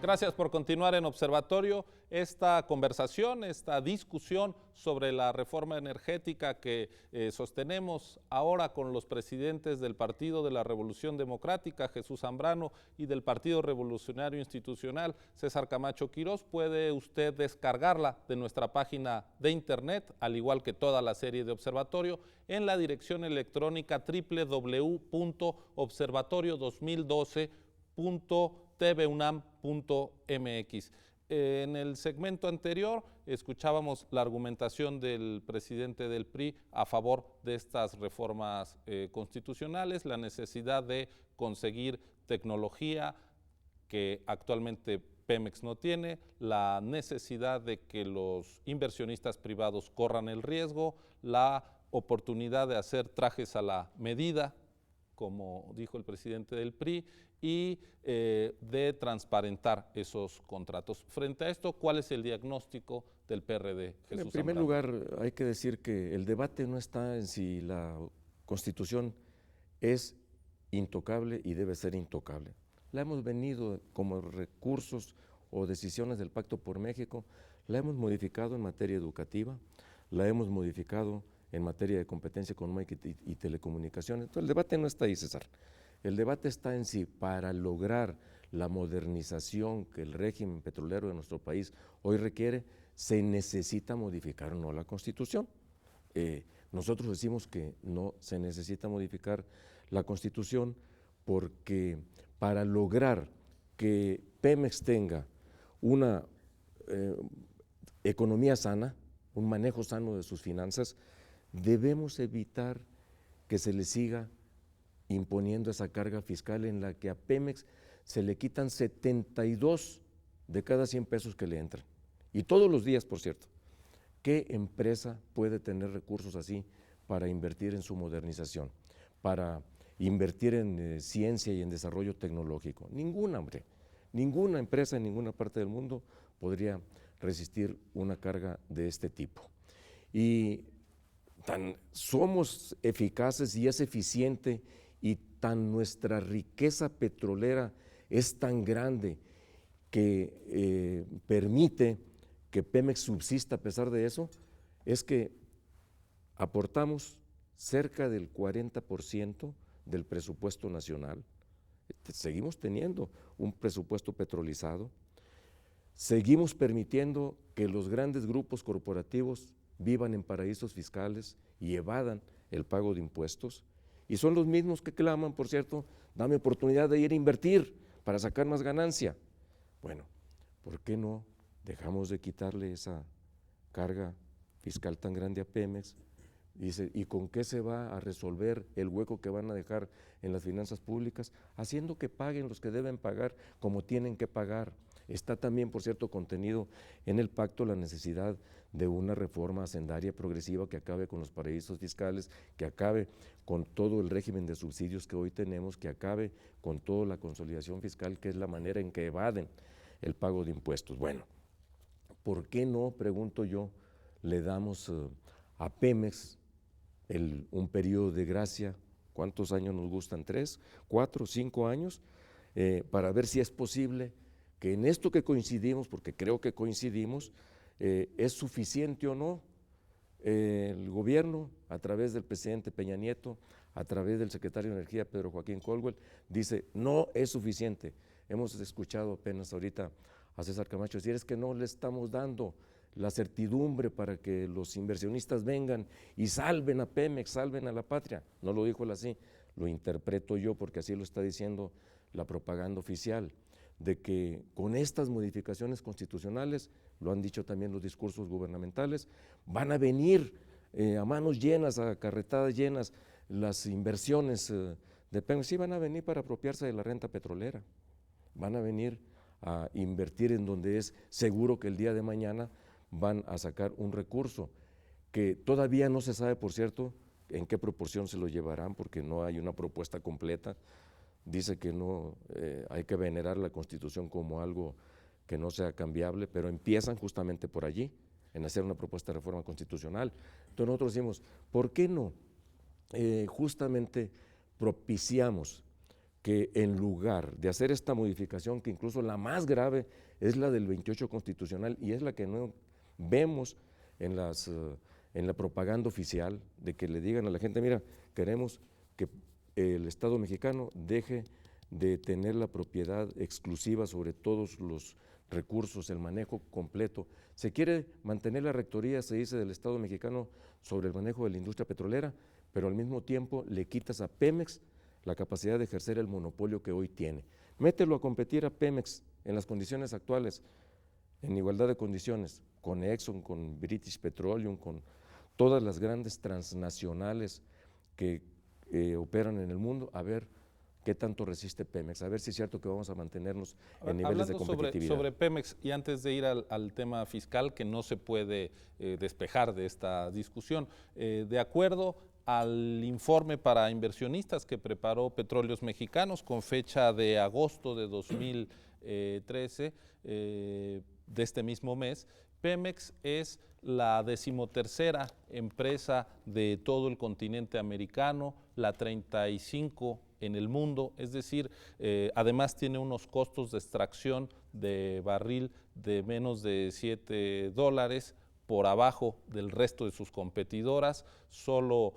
Gracias por continuar en Observatorio. Esta conversación, esta discusión sobre la reforma energética que sostenemos ahora con los presidentes del Partido de la Revolución Democrática, Jesús Zambrano, y del Partido Revolucionario Institucional, César Camacho Quirós, puede usted descargarla de nuestra página de internet, al igual que toda la serie de Observatorio, en la dirección electrónica www.observatorio2012.tvunam.mx. En el segmento anterior escuchábamos la argumentación del presidente del PRI a favor de estas reformas constitucionales, la necesidad de conseguir tecnología que actualmente Pemex no tiene, la necesidad de que los inversionistas privados corran el riesgo, la oportunidad de hacer trajes a la medida, como dijo el presidente del PRI, y de transparentar esos contratos. Frente a esto, ¿cuál es el diagnóstico del PRD, Jesús En primer Zambrano? lugar, hay que decir que el debate no está en si la Constitución es intocable y debe ser intocable. La hemos venido como recursos o decisiones del Pacto por México, la hemos modificado en materia educativa, la hemos modificado en materia de competencia económica y telecomunicaciones. Entonces el debate no está ahí, César. El debate está en si para lograr la modernización que el régimen petrolero de nuestro país hoy requiere, se necesita modificar o no la Constitución. Nosotros decimos que no se necesita modificar la Constitución porque para lograr que Pemex tenga una economía sana, un manejo sano de sus finanzas, debemos evitar que se le siga imponiendo esa carga fiscal en la que a Pemex se le quitan 72 de cada 100 pesos que le entran. Y todos los días, por cierto. ¿Qué empresa puede tener recursos así para invertir en su modernización, para invertir en ciencia y en desarrollo tecnológico? Ninguna, hombre. Ninguna empresa en ninguna parte del mundo podría resistir una carga de este tipo. Y tan somos eficaces y es eficiente y tan nuestra riqueza petrolera es tan grande que permite que Pemex subsista a pesar de eso, es que aportamos cerca del 40% del presupuesto nacional. Seguimos teniendo un presupuesto petrolizado, seguimos permitiendo que los grandes grupos corporativos vivan en paraísos fiscales y evadan el pago de impuestos, y son los mismos que claman, por cierto, dame oportunidad de ir a invertir para sacar más ganancia. Bueno, ¿por qué no dejamos de quitarle esa carga fiscal tan grande a Pemex? Dice, ¿y con qué se va a resolver el hueco que van a dejar en las finanzas públicas? Haciendo que paguen los que deben pagar como tienen que pagar. Está también, por cierto, contenido en el pacto la necesidad de una reforma hacendaria progresiva que acabe con los paraísos fiscales, que acabe con todo el régimen de subsidios que hoy tenemos, que acabe con toda la consolidación fiscal, que es la manera en que evaden el pago de impuestos. Bueno, ¿por qué no, pregunto yo, le damos a Pemex un periodo de gracia? ¿Cuántos años nos gustan? ¿3, 4, 5 años? Para ver si es posible que en esto que coincidimos, porque creo que coincidimos, es suficiente o no. El gobierno, a través del presidente Peña Nieto, a través del secretario de Energía, Pedro Joaquín Caldwell, dice, no es suficiente. Hemos escuchado apenas ahorita a César Camacho decir, es que no le estamos dando la certidumbre para que los inversionistas vengan y salven a Pemex, salven a la patria. No lo dijo él así, lo interpreto yo porque así lo está diciendo la propaganda oficial, de que con estas modificaciones constitucionales, lo han dicho también los discursos gubernamentales, van a venir a manos llenas, a carretadas llenas, las inversiones de Pemex. Sí, van a venir para apropiarse de la renta petrolera, van a venir a invertir en donde es seguro que el día de mañana van a sacar un recurso que todavía no se sabe, por cierto, en qué proporción se lo llevarán, porque no hay una propuesta completa. Dice que no hay que venerar la Constitución como algo que no sea cambiable, pero empiezan justamente por allí, en hacer una propuesta de reforma constitucional. Entonces nosotros decimos, ¿por qué no justamente propiciamos que en lugar de hacer esta modificación, que incluso la más grave es la del 28 constitucional y es la que no vemos en la propaganda oficial, de que le digan a la gente, mira, queremos que el Estado mexicano deje de tener la propiedad exclusiva sobre todos los recursos, el manejo completo. Se quiere mantener la rectoría, se dice, del Estado mexicano sobre el manejo de la industria petrolera, pero al mismo tiempo le quitas a Pemex la capacidad de ejercer el monopolio que hoy tiene. Mételo a competir a Pemex en las condiciones actuales, en igualdad de condiciones, con Exxon, con British Petroleum, con todas las grandes transnacionales que operan en el mundo, a ver qué tanto resiste Pemex, a ver si es cierto que vamos a mantenernos en niveles de competitividad. Sobre Pemex, y antes de ir al tema fiscal, que no se puede despejar de esta discusión, de acuerdo al informe para inversionistas que preparó Petróleos Mexicanos con fecha de agosto de 2013, de este mismo mes, Pemex es la 13ª empresa de todo el continente americano, la 35 en el mundo, es decir, además tiene unos costos de extracción de barril de menos de $7, por abajo del resto de sus competidoras, solo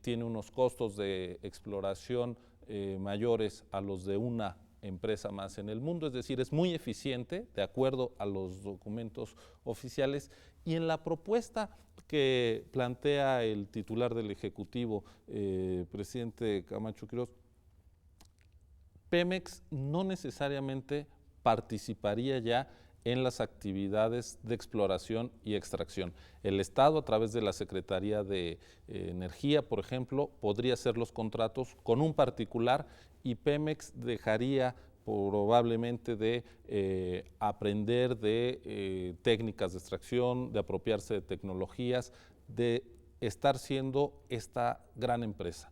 tiene unos costos de exploración mayores a los de una empresa más en el mundo, es decir, es muy eficiente de acuerdo a los documentos oficiales. Y en la propuesta que plantea el titular del Ejecutivo, presidente Camacho Quirós, Pemex no necesariamente participaría ya en las actividades de exploración y extracción. El Estado, a través de la Secretaría de Energía, por ejemplo, podría hacer los contratos con un particular y Pemex dejaría probablemente de aprender de técnicas de extracción, de apropiarse de tecnologías, de estar siendo esta gran empresa.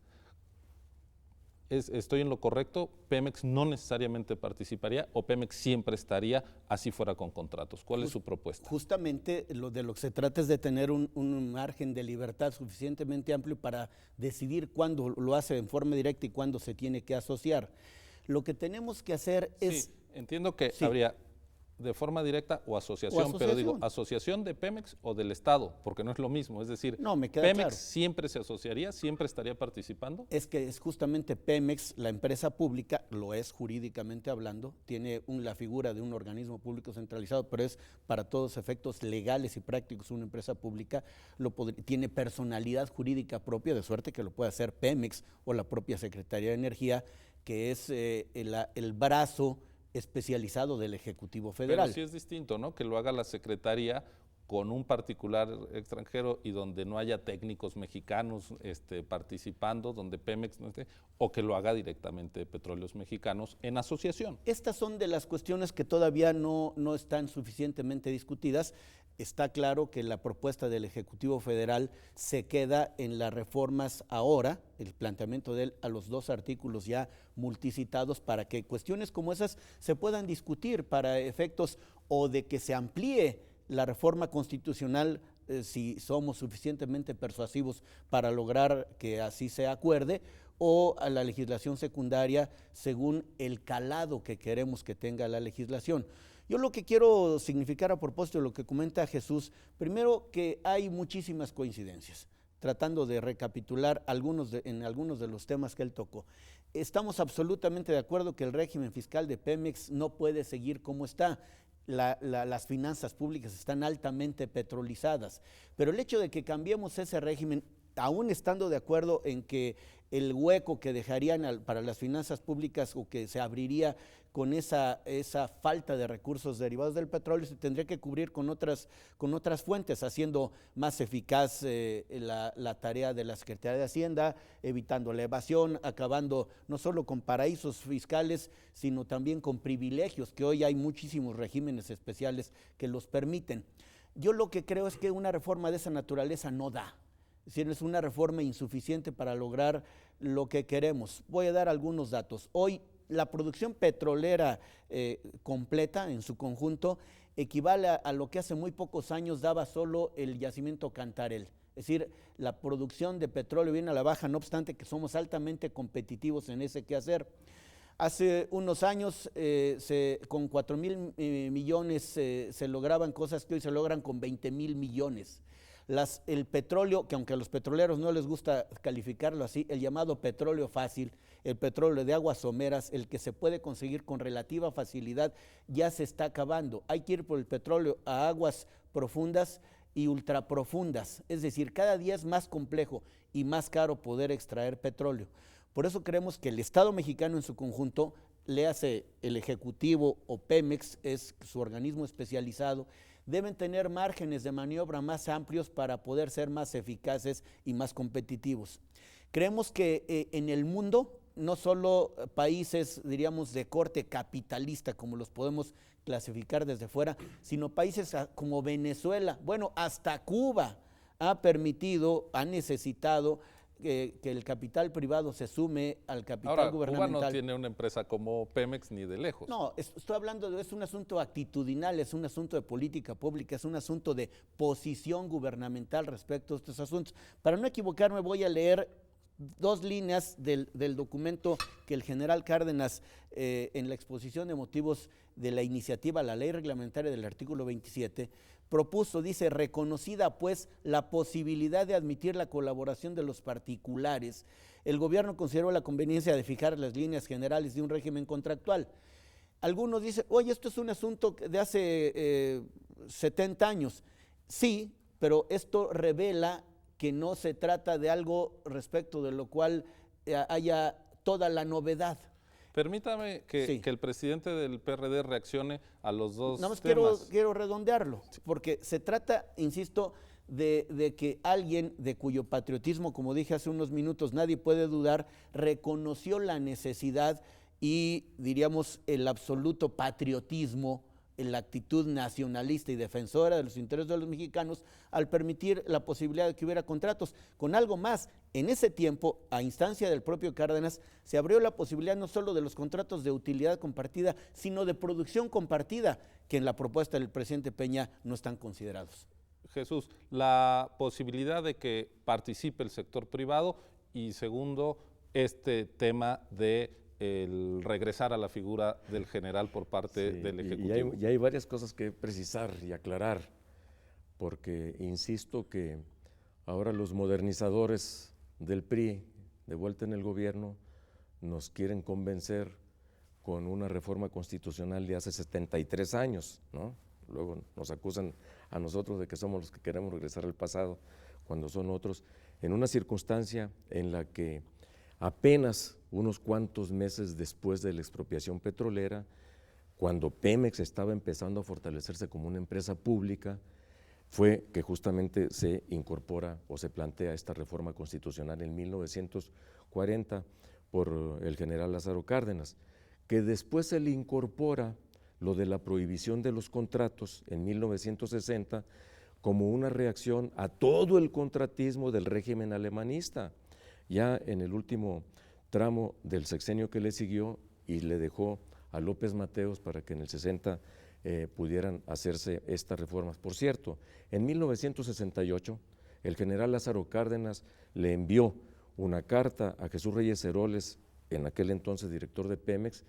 ¿Estoy en lo correcto? ¿Pemex no necesariamente participaría o Pemex siempre estaría así fuera con contratos? ¿Cuál es su propuesta? Justamente de lo que se trata es de tener un margen de libertad suficientemente amplio para decidir cuándo lo hace en forma directa y cuándo se tiene que asociar. Lo que tenemos que hacer es… Sí, entiendo que habría de forma directa o asociación, pero digo, ¿asociación de Pemex o del Estado? Porque no es lo mismo, es decir, no, me queda ¿Pemex claro. siempre se asociaría, siempre estaría participando? Es que es justamente Pemex, la empresa pública, lo es jurídicamente hablando, tiene la figura de un organismo público centralizado, pero es para todos efectos legales y prácticos una empresa pública, tiene personalidad jurídica propia, de suerte que lo puede hacer Pemex o la propia Secretaría de Energía, que es el brazo especializado del Ejecutivo Federal. Pero sí es distinto, ¿no? Que lo haga la Secretaría con un particular extranjero y donde no haya técnicos mexicanos participando, donde Pemex no esté, o que lo haga directamente Petróleos Mexicanos en asociación. Estas son de las cuestiones que todavía no están suficientemente discutidas. Está claro que la propuesta del Ejecutivo Federal se queda en las reformas ahora, el planteamiento de él a los 2 artículos ya multicitados, para que cuestiones como esas se puedan discutir para efectos o de que se amplíe la reforma constitucional si somos suficientemente persuasivos para lograr que así se acuerde, o a la legislación secundaria según el calado que queremos que tenga la legislación. Yo lo que quiero significar a propósito de lo que comenta Jesús, primero que hay muchísimas coincidencias, tratando de recapitular en algunos de los temas que él tocó. Estamos absolutamente de acuerdo que el régimen fiscal de Pemex no puede seguir como está. Las finanzas públicas están altamente petrolizadas, pero el hecho de que cambiemos ese régimen, aún estando de acuerdo en que el hueco que dejarían para las finanzas públicas o que se abriría con esa falta de recursos derivados del petróleo se tendría que cubrir con otras fuentes, haciendo más eficaz la tarea de la Secretaría de Hacienda, evitando la evasión, acabando no solo con paraísos fiscales, sino también con privilegios, que hoy hay muchísimos regímenes especiales que los permiten. Yo lo que creo es que una reforma de esa naturaleza no da. Es decir, es una reforma insuficiente para lograr lo que queremos. Voy a dar algunos datos. Hoy la producción petrolera completa en su conjunto equivale a lo que hace muy pocos años daba solo el yacimiento Cantarell. Es decir, la producción de petróleo viene a la baja, no obstante que somos altamente competitivos en ese quehacer. Hace unos años con 4,000 millones se lograban cosas que hoy se logran con 20,000 millones. El petróleo, que aunque a los petroleros no les gusta calificarlo así, el llamado petróleo fácil, el petróleo de aguas someras, el que se puede conseguir con relativa facilidad, ya se está acabando. Hay que ir por el petróleo a aguas profundas y ultraprofundas, es decir, cada día es más complejo y más caro poder extraer petróleo. Por eso creemos que el Estado mexicano en su conjunto, léase el Ejecutivo o Pemex, es su organismo especializado, deben tener márgenes de maniobra más amplios para poder ser más eficaces y más competitivos. Creemos que en el mundo, no solo países, diríamos, de corte capitalista, como los podemos clasificar desde fuera, sino países como Venezuela, bueno, hasta Cuba ha permitido, ha necesitado que el capital privado se sume al capital gubernamental. Cuba no tiene una empresa como Pemex ni de lejos. No, estoy hablando es un asunto actitudinal, es un asunto de política pública, es un asunto de posición gubernamental respecto a estos asuntos. Para no equivocarme, voy a leer 2 líneas del documento que el general Cárdenas, en la exposición de motivos de la iniciativa, la ley reglamentaria del artículo 27, propuso, dice: reconocida pues la posibilidad de admitir la colaboración de los particulares, el gobierno consideró la conveniencia de fijar las líneas generales de un régimen contractual. Algunos dicen, oye, esto es un asunto de hace 70 años. Sí, pero esto revela que no se trata de algo respecto de lo cual haya toda la novedad. Permítame que, sí, que el presidente del PRD reaccione a los dos nada más temas. quiero redondearlo, porque se trata, insisto, de que alguien de cuyo patriotismo, como dije hace unos minutos, nadie puede dudar, reconoció la necesidad y, diríamos, el absoluto patriotismo, la actitud nacionalista y defensora de los intereses de los mexicanos al permitir la posibilidad de que hubiera contratos. Con algo más, en ese tiempo, a instancia del propio Cárdenas, se abrió la posibilidad no solo de los contratos de utilidad compartida, sino de producción compartida, que en la propuesta del presidente Peña no están considerados. Jesús, la posibilidad de que participe el sector privado y segundo, este tema de el regresar a la figura del general por parte del Ejecutivo. Y hay varias cosas que precisar y aclarar, porque insisto que ahora los modernizadores del PRI, de vuelta en el gobierno, nos quieren convencer con una reforma constitucional de hace 73 años, ¿no? Luego nos acusan a nosotros de que somos los que queremos regresar al pasado, cuando son otros, en una circunstancia en la que apenas unos cuantos meses después de la expropiación petrolera, cuando Pemex estaba empezando a fortalecerse como una empresa pública, fue que justamente se incorpora o se plantea esta reforma constitucional en 1940 por el general Lázaro Cárdenas, que después se le incorpora lo de la prohibición de los contratos en 1960 como una reacción a todo el contratismo del régimen alemanista. Ya en el último tramo del sexenio que le siguió y le dejó a López Mateos para que en el 60 pudieran hacerse estas reformas. Por cierto, en 1968 el general Lázaro Cárdenas le envió una carta a Jesús Reyes Heroles, en aquel entonces director de Pemex,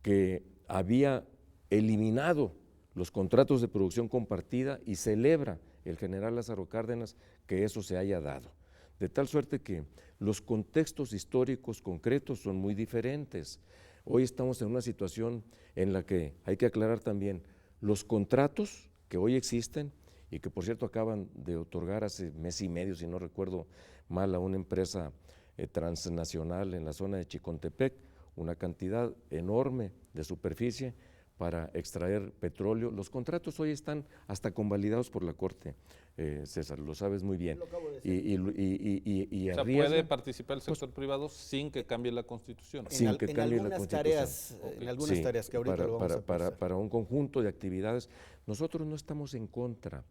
que había eliminado los contratos de producción compartida y celebra el general Lázaro Cárdenas que eso se haya dado. De tal suerte que los contextos históricos concretos son muy diferentes. Hoy estamos en una situación en la que hay que aclarar también los contratos que hoy existen y que por cierto acaban de otorgar hace mes y medio, si no recuerdo mal, a una empresa transnacional en la zona de Chicontepec, una cantidad enorme de superficie para extraer petróleo. Los contratos hoy están hasta convalidados por la Corte, César, lo sabes muy bien. Lo acabo de Y o sea, ¿puede participar el sector privado sin que cambie la Constitución? Sin que cambie la Constitución. En algunas tareas que ahorita lo vamos a pasar. Para un conjunto de actividades. Nosotros no estamos en contra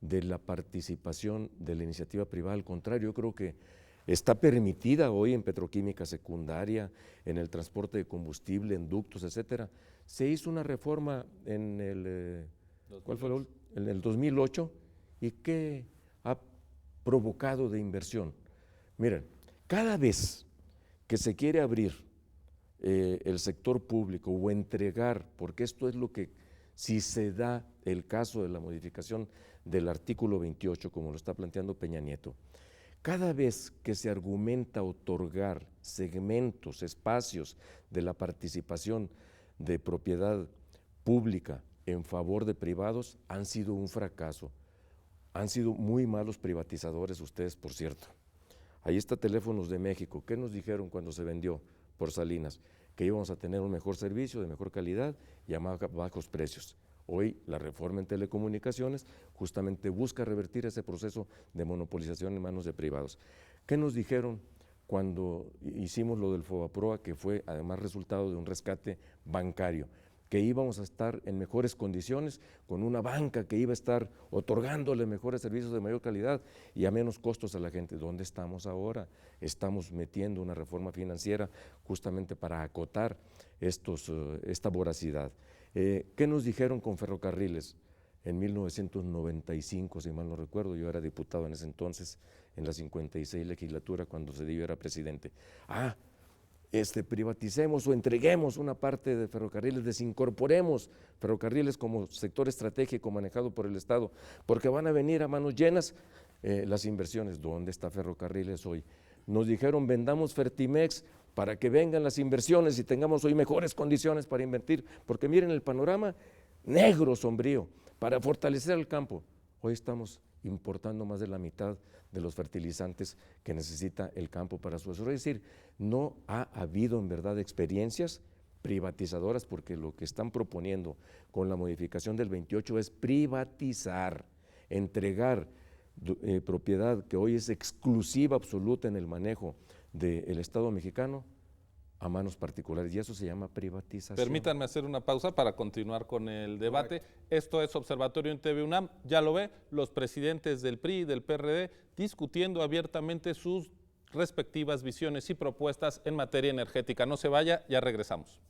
de la participación de la iniciativa privada, al contrario, yo creo que está permitida hoy en petroquímica secundaria, en el transporte de combustible, en ductos, etcétera. Se hizo una reforma en el, ¿cuál fue en el 2008 y ¿qué ha provocado de inversión? Miren, cada vez que se quiere abrir el sector público o entregar, porque esto es lo que, si se da el caso de la modificación del artículo 28, como lo está planteando Peña Nieto, cada vez que se argumenta otorgar segmentos, espacios de la participación de propiedad pública en favor de privados, han sido un fracaso. Han sido muy malos privatizadores ustedes, por cierto. Ahí está Teléfonos de México. ¿Qué nos dijeron cuando se vendió por Salinas? Que íbamos a tener un mejor servicio, de mejor calidad y a bajos precios. Hoy la reforma en telecomunicaciones justamente busca revertir ese proceso de monopolización en manos de privados. ¿Qué nos dijeron cuando hicimos lo del FOBAPROA, que fue además resultado de un rescate bancario? Que íbamos a estar en mejores condiciones, con una banca que iba a estar otorgándole mejores servicios de mayor calidad y a menos costos a la gente. ¿Dónde estamos ahora? Estamos metiendo una reforma financiera justamente para acotar esta voracidad. ¿Qué nos dijeron con ferrocarriles? En 1995, si mal no recuerdo, yo era diputado en ese entonces, en la 56 legislatura, cuando Zedillo era presidente. Privaticemos o entreguemos una parte de ferrocarriles, desincorporemos ferrocarriles como sector estratégico manejado por el Estado, porque van a venir a manos llenas las inversiones. ¿Dónde está ferrocarriles hoy? Nos dijeron vendamos Fertimex para que vengan las inversiones y tengamos hoy mejores condiciones para invertir, porque miren el panorama negro, sombrío, para fortalecer el campo. Hoy estamos importando más de la mitad de los fertilizantes que necesita el campo para su desarrollo. Es decir, no ha habido en verdad experiencias privatizadoras, porque lo que están proponiendo con la modificación del 28 es privatizar, entregar propiedad que hoy es exclusiva absoluta en el manejo del Estado mexicano a manos particulares, y eso se llama privatización. Permítanme hacer una pausa para continuar con el debate. Esto es Observatorio en TV UNAM, ya lo ve, los presidentes del PRI y del PRD discutiendo abiertamente sus respectivas visiones y propuestas en materia energética. No se vaya, ya regresamos.